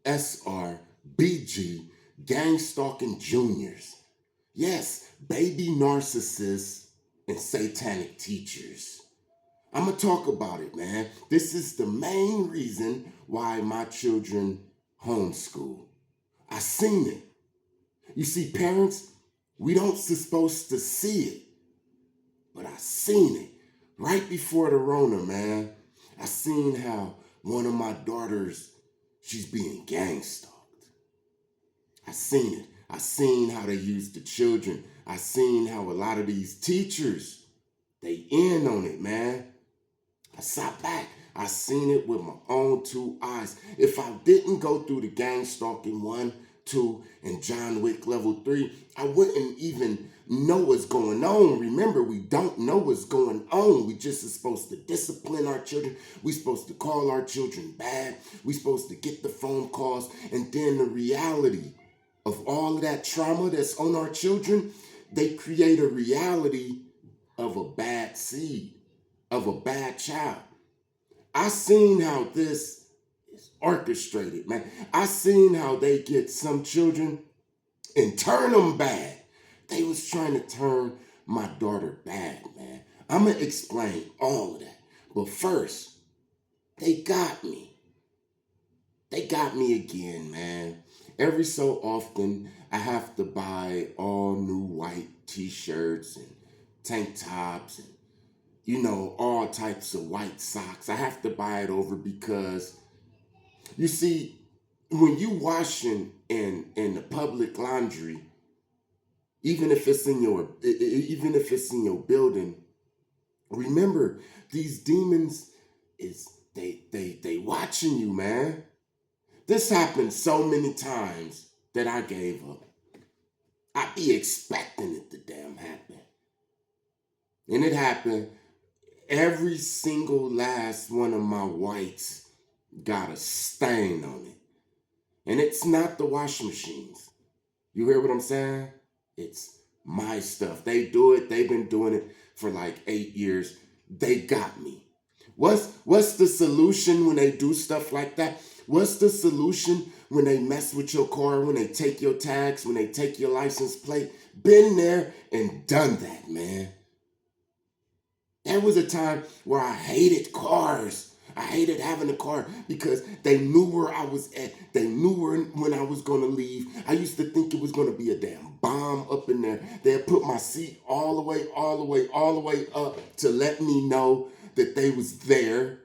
SR&BG Gangstalking Juniors. Yes, baby narcissists and satanic teachers. I'm going to talk about it, man. This is the main reason why my children homeschool. I seen it. You see, parents, we don't supposed to see it, but I seen it right before the Rona, man. I seen how one of my daughters, she's being gang-stalked. I seen it. I seen how they use the children. I seen how a lot of these teachers, they in on it, man. I sat back. I seen it with my own two eyes. If I didn't go through the gang stalking 1, 2, and John Wick level 3, I wouldn't even know what's going on. Remember, we don't know what's going on. We just are supposed to discipline our children. We're supposed to call our children bad. We're supposed to get the phone calls. And then the reality of all of that trauma that's on our children, they create a reality of a bad seed, of a bad child. I seen how this is orchestrated, man. I seen how they get some children and turn them bad. They was trying to turn my daughter bad, man. I'm going to explain all of that. But first, they got me. They got me again, man. Every so often, I have to buy all new white t-shirts and tank tops and, all types of white socks. I have to buy it over because, you see, when you washing in the public laundry, even if it's in your building, remember these demons they watching you, man. This happened so many times that I gave up. I be expecting it to damn happen. And it happened. Every single last one of my whites got a stain on it. And it's not the washing machines. You hear what I'm saying? It's my stuff. They do it. They've been doing it for like 8 years. They got me. What's the solution when they do stuff like that? What's the solution when they mess with your car, when they take your tags, when they take your license plate? Been there and done that, man. There was a time where I hated cars. I hated having a car because they knew where I was at. They knew when I was going to leave. I used to think it was going to be a damn bomb up in there. They'd put my seat all the way up to let me know that they was there.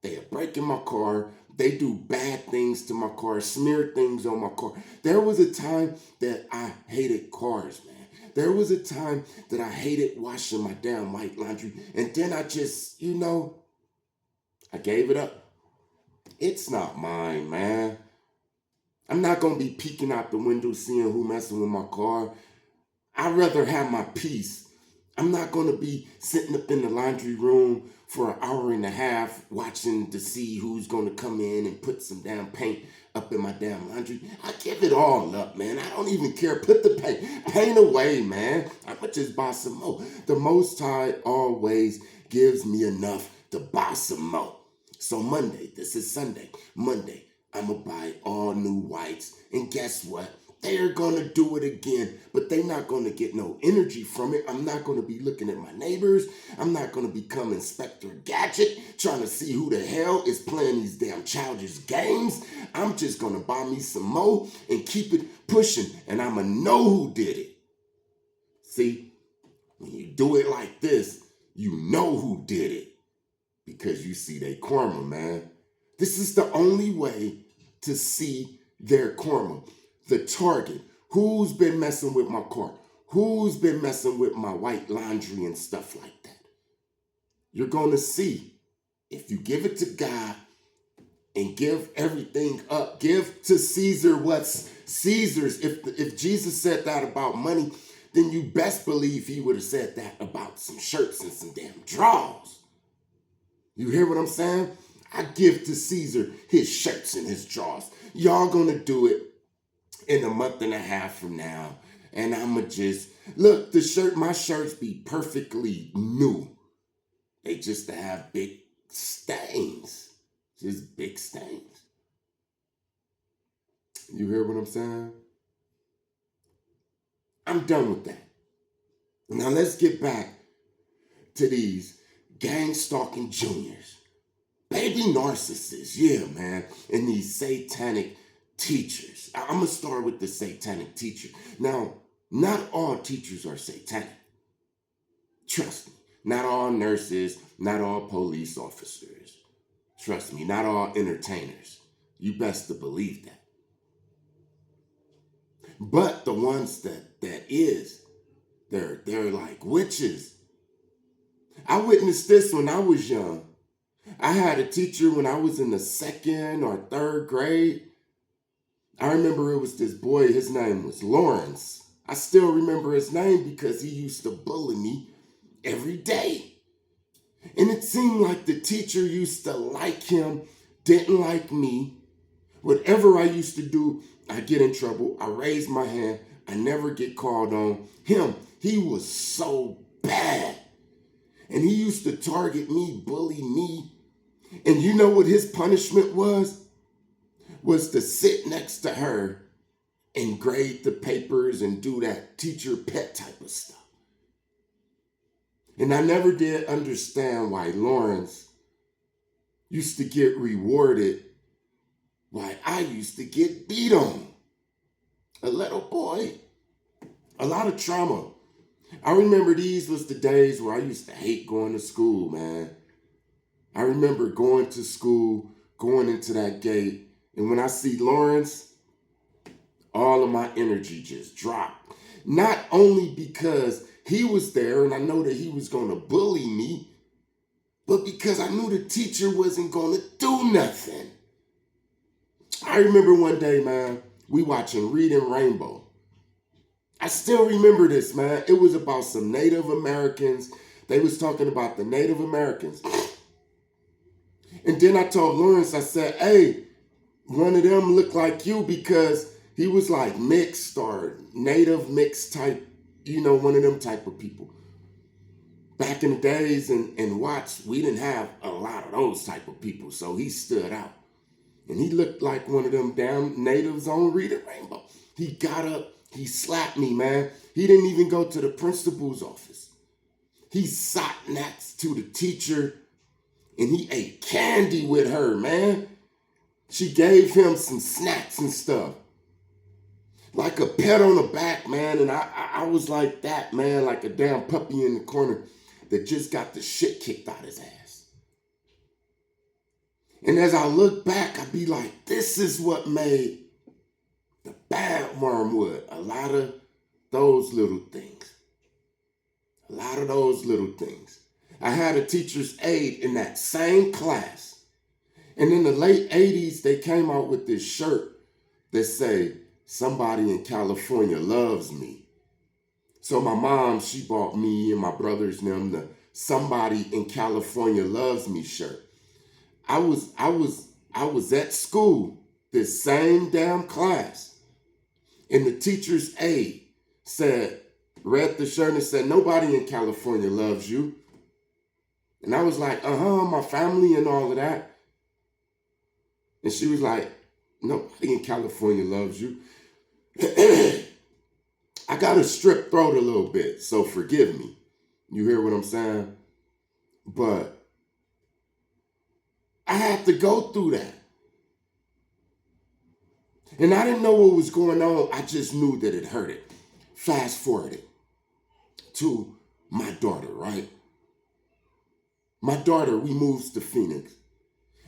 They'd break in my car. They do bad things to my car, smear things on my car. There was a time that I hated cars, man. There was a time that I hated washing my damn white laundry. And then I just, I gave it up. It's not mine, man. I'm not going to be peeking out the window seeing who messing with my car. I'd rather have my peace. I'm not going to be sitting up in the laundry room for an hour and a half watching to see who's going to come in and put some damn paint up in my damn laundry. I give it all up, man. I don't even care. Put the paint away, man. I'ma just buy some more. The Most High always gives me enough to buy some more. So Monday, this is Sunday, Monday, I'ma buy all new whites. And guess what? They're going to do it again, but they're not going to get no energy from it. I'm not going to be looking at my neighbors. I'm not going to become Inspector Gadget trying to see who the hell is playing these damn childish games. I'm just going to buy me some more and keep it pushing, and I'm going to know who did it. See, when you do it like this, you know who did it because you see their karma, man. This is the only way to see their karma. The target. Who's been messing with my car? Who's been messing with my white laundry and stuff like that? You're going to see. If you give it to God and give everything up, give to Caesar what's Caesar's. If Jesus said that about money, then you best believe he would have said that about some shirts and some damn drawers. You hear what I'm saying? I give to Caesar his shirts and his drawers. Y'all going to do it in a month and a half from now. And I'ma just, look, my shirts be perfectly new. They just have big stains. Just big stains. You hear what I'm saying? I'm done with that. Now let's get back to these gang stalking juniors. Baby narcissists, yeah, man. And these satanic teachers. I'm going to start with the satanic teacher. Now, not all teachers are satanic. Trust me. Not all nurses, not all police officers. Trust me, not all entertainers. You best to believe that. But the ones that is, they're like witches. I witnessed this when I was young. I had a teacher when I was in the 2nd or 3rd grade. I remember it was this boy, his name was Lawrence. I still remember his name because he used to bully me every day. And it seemed like the teacher used to like him, didn't like me. Whatever I used to do, I get in trouble. I raise my hand. I never get called on. Him, he was so bad. And he used to target me, bully me. And you know what his punishment was? Was to sit next to her and grade the papers and do that teacher pet type of stuff. And I never did understand why Lawrence used to get rewarded while I used to get beat on. A little boy. A lot of trauma. I remember these was the days where I used to hate going to school, man. I remember going to school, going into that gate, and when I see Lawrence, all of my energy just dropped. Not only because he was there and I know that he was going to bully me, but because I knew the teacher wasn't going to do nothing. I remember one day, man, we watching Reading Rainbow. I still remember this, man. It was about some Native Americans. They was talking about the Native Americans. And then I told Lawrence, I said, hey, one of them looked like you because he was like mixed or native mixed type, one of them type of people. Back in the days in Watts, we didn't have a lot of those type of people, so he stood out. And he looked like one of them damn natives on Reading Rainbow. He got up, he slapped me, man. He didn't even go to the principal's office. He sat next to the teacher and he ate candy with her, man. She gave him some snacks and stuff. Like a pet on the back, man. And I was like that, man, like a damn puppy in the corner that just got the shit kicked out his ass. And as I look back, I be like, this is what made the bad wormwood. A lot of those little things. A lot of those little things. I had a teacher's aide in that same class. And in the late 80s, they came out with this shirt that say, somebody in California loves me. So my mom, she bought me and my brothers and them the Somebody in California Loves Me shirt. I was at school, this same damn class, and the teacher's aide read the shirt and said, nobody in California loves you. And I was like, my family and all of that. And she was like, nobody in California loves you. I got a strip throat a little bit, so forgive me. You hear what I'm saying? But I had to go through that. And I didn't know what was going on. I just knew that it hurted. Fast forwarded to my daughter, right? My daughter, we moved to Phoenix.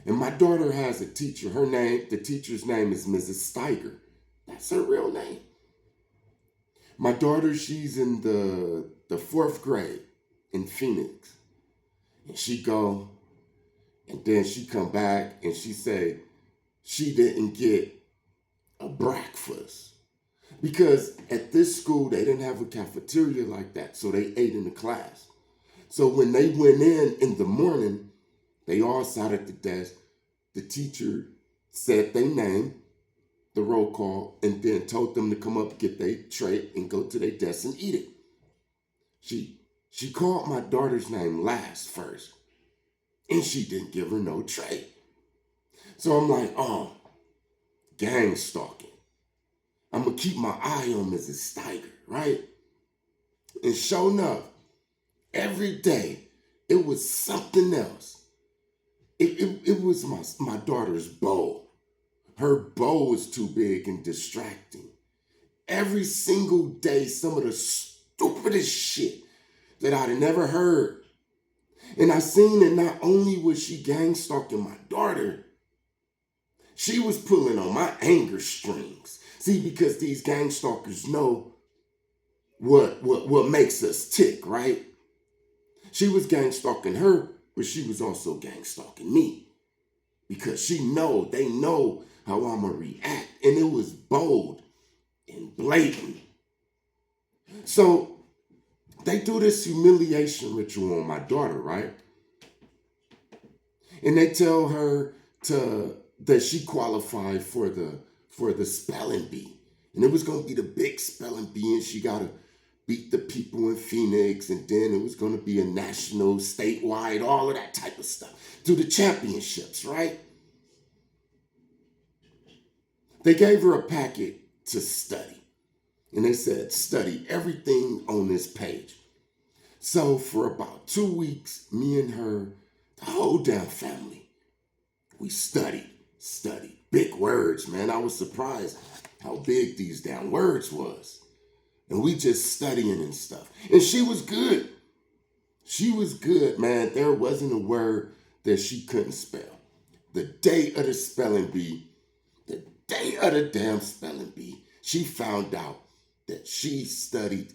And my daughter has a teacher. The teacher's name is Mrs. Steiger. That's her real name. My daughter, she's in the 4th grade in Phoenix. And she go, and then she come back and she say she didn't get a breakfast. Because at this school, they didn't have a cafeteria like that. So they ate in the class. So when they went in the morning, they all sat at the desk. The teacher said their name, the roll call, and then told them to come up, get their tray, and go to their desk and eat it. She called my daughter's name last first, and she didn't give her no tray. So I'm like, gang stalking. to keep my eye on Mrs. Steiger, right? And sure enough, every day, it was something else. It was my daughter's bow. Her bow was too big and distracting. Every single day, some of the stupidest shit that I'd never heard. And I seen that not only was she gang stalking my daughter, she was pulling on my anger strings. See, because these gang stalkers know what makes us tick, right? She was gang stalking her, but she was also gang stalking me. Because they know how I'ma react. And it was bold and blatant. So they do this humiliation ritual on my daughter, right? And they tell her that she qualified for the spelling bee. And it was gonna be the big spelling bee, and she gotta beat the people in Phoenix, and then it was gonna be a national, statewide, all of that type of stuff. Do the championships, right? They gave her a packet to study. And they said, study everything on this page. So for about 2 weeks, me and her, the whole damn family, we studied. Big words, man. I was surprised how big these damn words was. And we just studying and stuff. And she was good. She was good, man. There wasn't a word that she couldn't spell. The day of the spelling bee, the day of the damn spelling bee, she found out that she studied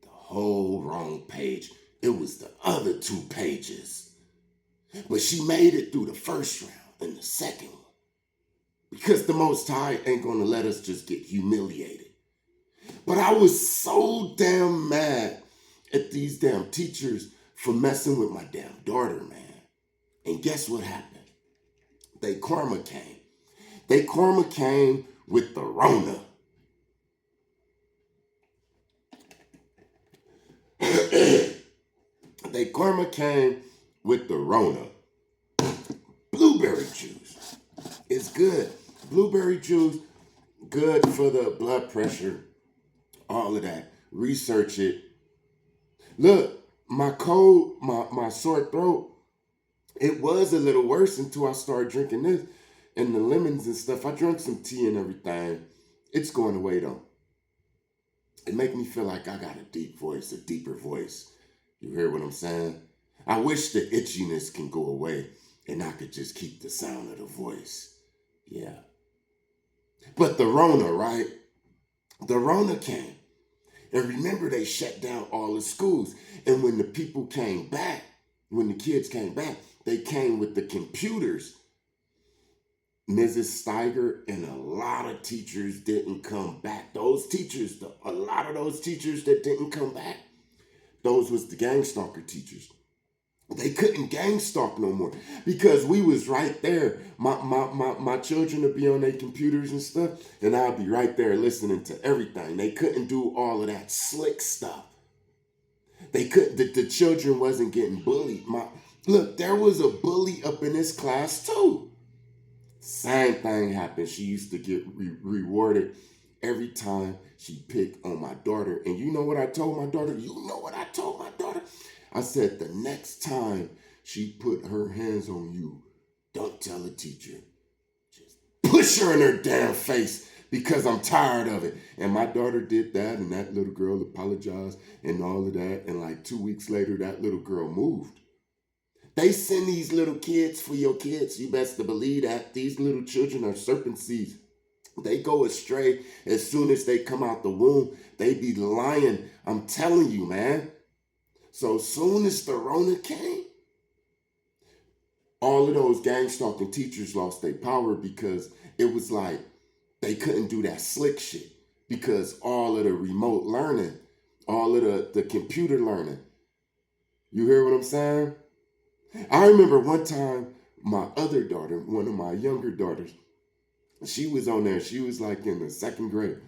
the whole wrong page. It was the other 2 pages. But she made it through the first round and the second one. Because the Most High ain't gonna let us just get humiliated. But I was so damn mad at these damn teachers for messing with my damn daughter, man. And guess what happened? Karma came. Karma came with the Rona. Karma came with the Rona. Blueberry juice is good. Blueberry juice, good for the blood pressure, all of that. Research it. Look, my cold, my sore throat, it was a little worse until I started drinking this and the lemons and stuff. I drank some tea and everything. It's going away though. It make me feel like I got a deep voice, a deeper voice. You hear what I'm saying? I wish the itchiness can go away and I could just keep the sound of the voice. Yeah. But the Rona, right? The Rona came. And remember, they shut down all the schools. And when the people came back, when the kids came back, they came with the computers. Mrs. Steiger and a lot of teachers didn't come back. Those teachers, a lot of those teachers that didn't come back, those was the gang stalker teachers. They couldn't gang stalk no more because we was right there. My children would be on their computers and stuff, and I'd be right there listening to everything. They couldn't do all of that slick stuff. They couldn't. The children wasn't getting bullied. Look, there was a bully up in this class too. Same thing happened. She used to get rewarded every time she picked on my daughter. And you know what I told my daughter? I said, the next time she put her hands on you, don't tell the teacher. Just push her in her damn face because I'm tired of it. And my daughter did that, and that little girl apologized and all of that. And like 2 weeks later, that little girl moved. They send these little kids for your kids. You best to believe that. These little children are serpent seeds. They go astray as soon as they come out the womb. They be lying. I'm telling you, man. So soon as the Rona came, all of those gang stalking teachers lost their power because it was like they couldn't do that slick shit because all of the remote learning, all of the computer learning. You hear what I'm saying? I remember one time my other daughter, one of my younger daughters, she was on there. She was like in the 2nd grade.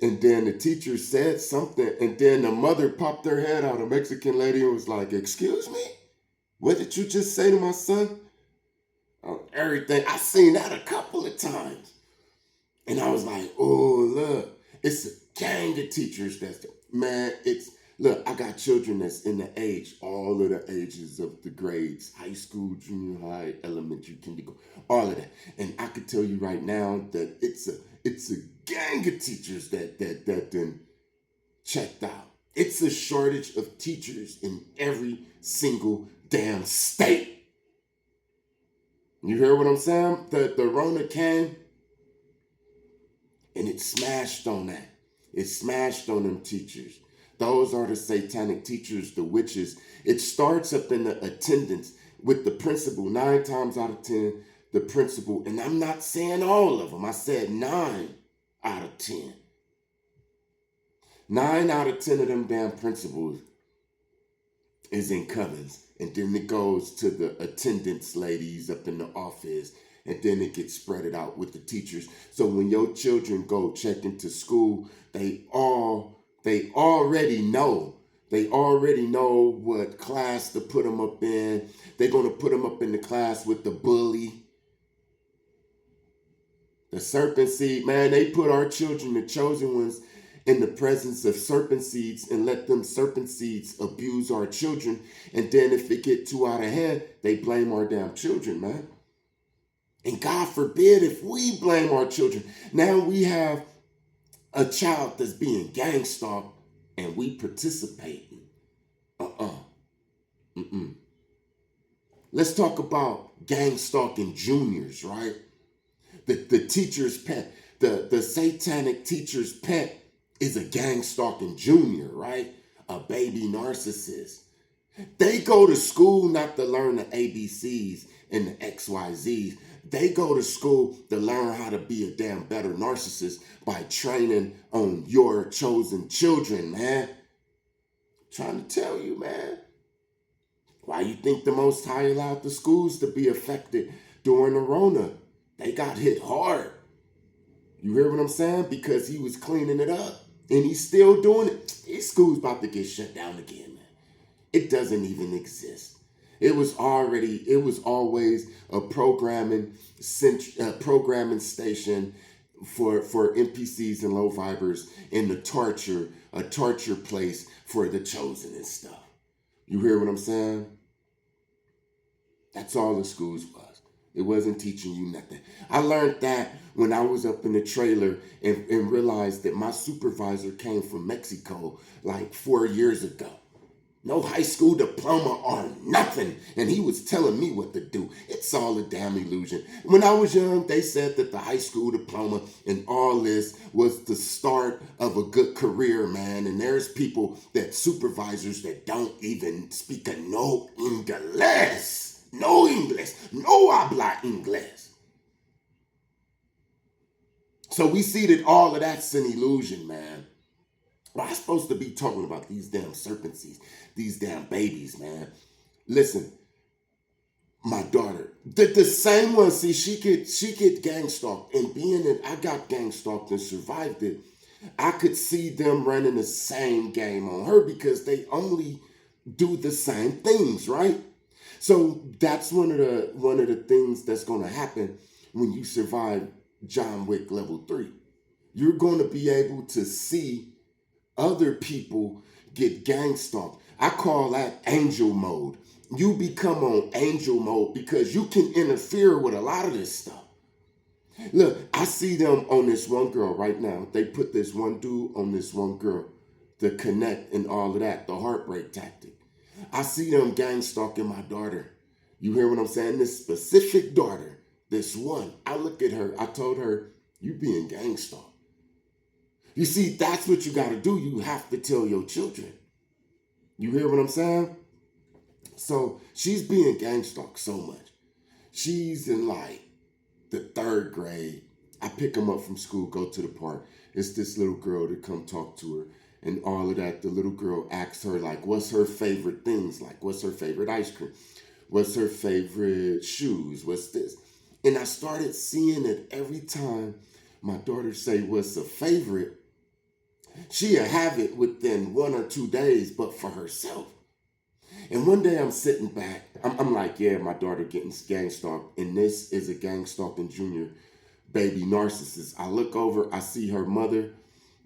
And then the teacher said something, and then the mother popped her head out, a Mexican lady, and was like, "Excuse me? What did you just say to my son?" Everything. I seen that a couple of times. And I was like, oh, look, It's a gang of teachers that's, man, look, I got children that's in all of the ages of the grades, high school, junior high, elementary, kindergarten, all of that. And I could tell you right now that it's a gang of teachers that done checked out. It's a shortage of teachers in every single damn state. You hear what I'm saying? The Rona came and it smashed on that. It smashed on them teachers. Those are the satanic teachers, the witches. It starts up in the attendance with the principal. 9 times out of 10, the principal, and I'm not saying all of them. I said 9 out of 10. 9 out of 10 of them damn principals is in covens. And then it goes to the attendance ladies up in the office. And then it gets spread out with the teachers. So when your children go check into school, they already know. They already know what class to put them up in. They're going to put them up in the class with the bully. The serpent seed, man, they put our children, the chosen ones, in the presence of serpent seeds and let them serpent seeds abuse our children. And then if it get too out of hand, they blame our damn children, man. And God forbid if we blame our children. Now we have a child that's being gang stalked and we participating. Let's talk about gang stalking juniors, right? The teacher's pet, the satanic teacher's pet is a gang stalking junior, right? A baby narcissist. They go to school not to learn the ABCs and the XYZs. They go to school to learn how to be a damn better narcissist by training on your chosen children, man. I'm trying to tell you, man. Why you think the Most High allowed the schools to be affected during the Rona? They got hit hard. You hear what I'm saying? Because he was cleaning it up. And he's still doing it. These schools about to get shut down again, man. It doesn't even exist. It was always a programming station for NPCs and low vibers and a torture place for the chosen and stuff. You hear what I'm saying? That's all the schools was. It wasn't teaching you nothing. I learned that when I was up in the trailer and realized that my supervisor came from Mexico like 4 years ago. No high school diploma or nothing. And he was telling me what to do. It's all a damn illusion. When I was young, they said that the high school diploma and all this was the start of a good career, man. And there's people supervisors that don't even speak no English. No English. No habla English. So we see that all of that's an illusion, man. Well, I'm supposed to be talking about these damn serpenties, these damn babies, man. Listen, my daughter, the same one, see, she get gang stalked. And being that I got gang stalked and survived it, I could see them running the same game on her because they only do the same things, right? So that's one of the things that's going to happen when you survive John Wick level 3. You're going to be able to see other people get gang stalked. I call that angel mode. You become on angel mode because you can interfere with a lot of this stuff. Look, I see them on this one girl right now. They put this one dude on this one girl to connect and all of that, the heartbreak tactic. I see them gang stalking my daughter. You hear what I'm saying? This specific daughter, this one. I look at her. I told her, you being gang stalked. You see, that's what you got to do. You have to tell your children. You hear what I'm saying? So she's being gang stalked so much. She's in like the 3rd grade. I pick them up from school, go to the park. It's this little girl to come talk to her and all of that. The little girl asks her, like, what's her favorite things? Like, what's her favorite ice cream? What's her favorite shoes? What's this? And I started seeing it every time my daughter say what's a favorite. She'll have it within 1 or 2 days, but for herself. And one day I'm sitting back. I'm like, yeah, my daughter getting gang stalked. And this is a gang stalking junior baby narcissist. I look over, I see her mother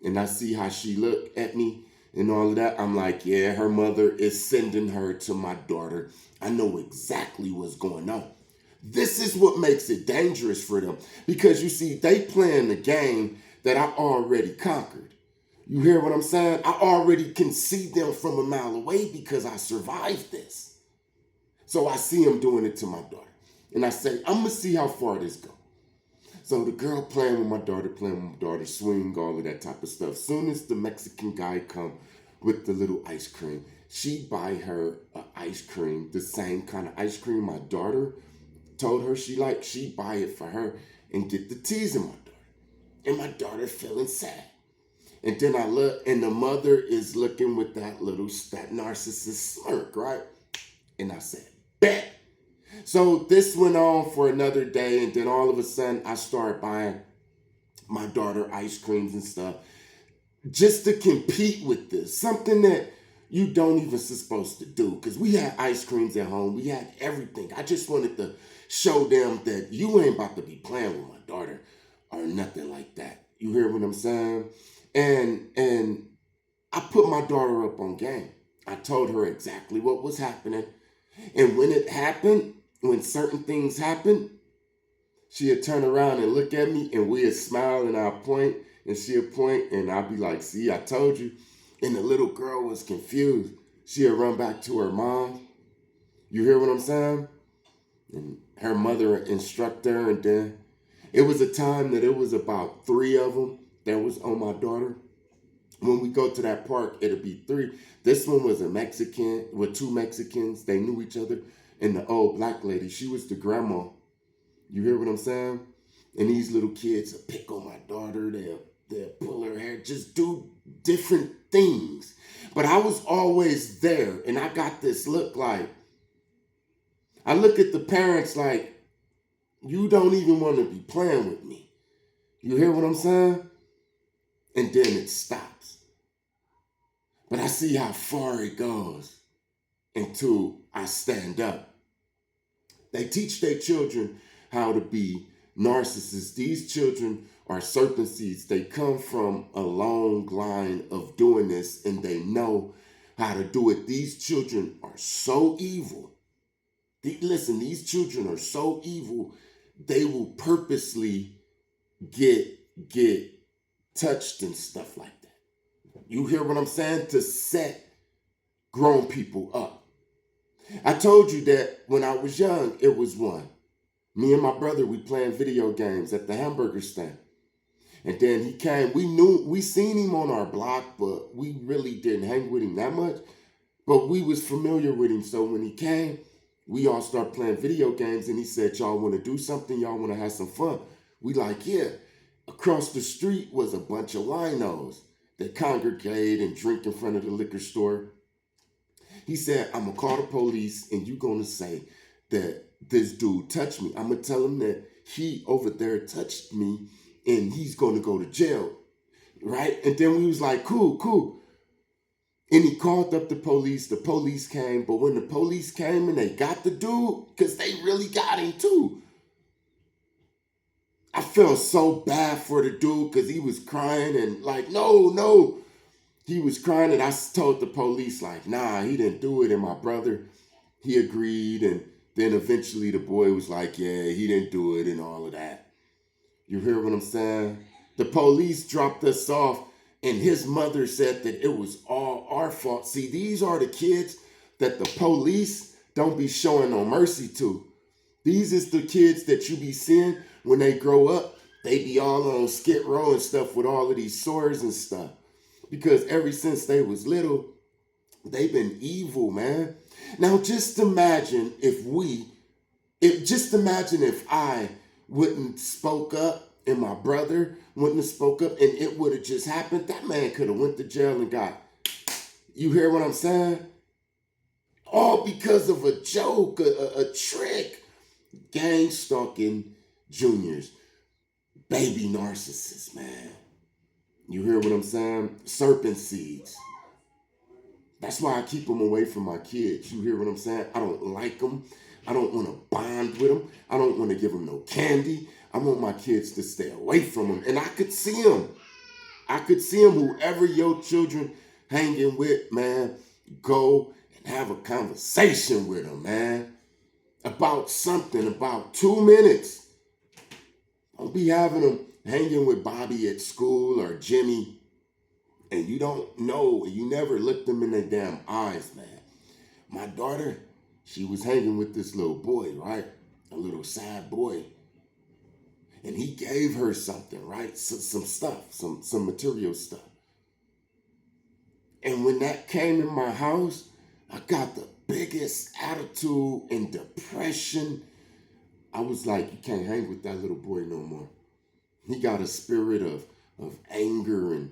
and I see how she looked at me and all of that, I'm like, yeah, her mother is sending her to my daughter. I know exactly what's going on. This is what makes it dangerous for them, because you see, they playing the game that I already conquered. You hear what I'm saying? I already can see them from a mile away because I survived this. So I see them doing it to my daughter. And I say, I'm going to see how far this goes. So the girl playing with my daughter, swing, all of that type of stuff. Soon as the Mexican guy come with the little ice cream, she buy her an ice cream, the same kind of ice cream my daughter told her she liked. She buy it for her and get the teasing my daughter. And my daughter feeling sad. And then I look, and the mother is looking with that narcissist smirk, right? And I said, bet. So this went on for another day, and then all of a sudden I started buying my daughter ice creams and stuff just to compete with this. Something that you don't even supposed to do, because we had ice creams at home. We had everything. I just wanted to show them that you ain't about to be playing with my daughter or nothing like that. You hear what I'm saying? And I put my daughter up on game. I told her exactly what was happening. And when it happened, when certain things happen, she'd turn around and look at me, and we'd smile, and I'd point, and she'd point, and I'd be like, see, I told you. And the little girl was confused. She'd run back to her mom. You hear what I'm saying? And her mother instruct her, and then it was a time that it was about 3 of them that was on my daughter. When we go to that park, it'll be 3. This one was a Mexican with 2 Mexicans. They knew each other. And the old black lady, she was the grandma. You hear what I'm saying? And these little kids will pick on my daughter. They'll pull her hair, just do different things. But I was always there. And I got this look like, I look at the parents like, you don't even want to be playing with me. You hear what I'm saying? And then it stops. But I see how far it goes until I stand up. They teach their children how to be narcissists. These children are serpent seeds. They come from a long line of doing this, and they know how to do it. These children are so evil. Listen, these children are so evil, they will purposely get touched and stuff like that. You hear what I'm saying? To set grown people up. I told you that when I was young, it was one. Me and my brother, we playing video games at the hamburger stand. And then he came. We seen him on our block, but we really didn't hang with him that much. But we was familiar with him. So when he came, we all started playing video games, and he said, y'all want to do something? Y'all want to have some fun? We like, yeah. Across the street was a bunch of winos that congregate and drink in front of the liquor store. He said, I'm going to call the police, and you're going to say that this dude touched me. I'm going to tell him that he over there touched me, and he's going to go to jail, right? And then we was like, cool. And he called up the police. The police came, but when the police came and they got the dude, because they really got him too, I felt so bad for the dude because he was crying and like, no. He was crying, and I told the police, like, nah, he didn't do it. And my brother, he agreed. And then eventually the boy was like, yeah, he didn't do it and all of that. You hear what I'm saying? The police dropped us off, and his mother said that it was all our fault. See, these are the kids that the police don't be showing no mercy to. These is the kids that you be seeing when they grow up. They be all on Skid Row and stuff with all of these swords and stuff. Because ever since they was little, they've been evil, man. Now just imagine if I wouldn't spoke up and my brother wouldn't have spoke up and it would have just happened. That man could have went to jail and got, you hear what I'm saying? All because of a joke, a trick. Gangstalking juniors. Baby narcissists, man. You hear what I'm saying? Serpent seeds. That's why I keep them away from my kids. You hear what I'm saying? I don't like them. I don't want to bond with them. I don't want to give them no candy. I want my kids to stay away from them. And I could see them. I could see them, whoever your children hanging with, man, go and have a conversation with them, man, about something, about 2 minutes. Don't be having them hanging with Bobby at school or Jimmy, and you don't know, and you never look them in their damn eyes, man. My daughter, she was hanging with this little boy, right? A little sad boy. And he gave her something, right? Some stuff, some material stuff. And when that came in my house, I got the biggest attitude and depression. I was like, you can't hang with that little boy no more. He got a spirit of anger and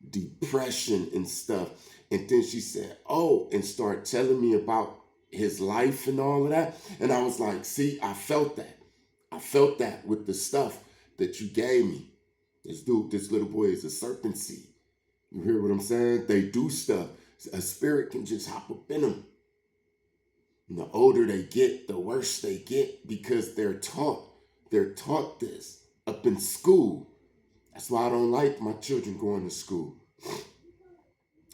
depression and stuff. And then she said, oh, and started telling me about his life and all of that. And I was like, see, I felt that. I felt that with the stuff that you gave me. This little boy is a serpent seed. You hear what I'm saying? They do stuff. A spirit can just hop up in them. And the older they get, the worse they get, because they're taught this up in school. That's why I don't like my children going to school.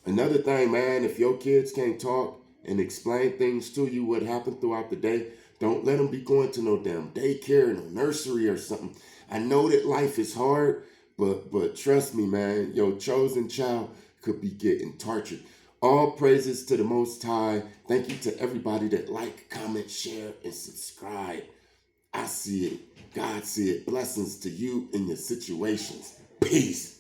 Another thing, man, if your kids can't talk and explain things to you, what happened throughout the day, don't let them be going to no damn daycare, no nursery or something. I know that life is hard, but trust me, man, your chosen child could be getting tortured. All praises to the Most High. Thank you to everybody that like, comment, share, and subscribe. I see it. God see it. Blessings to you in your situations. Peace.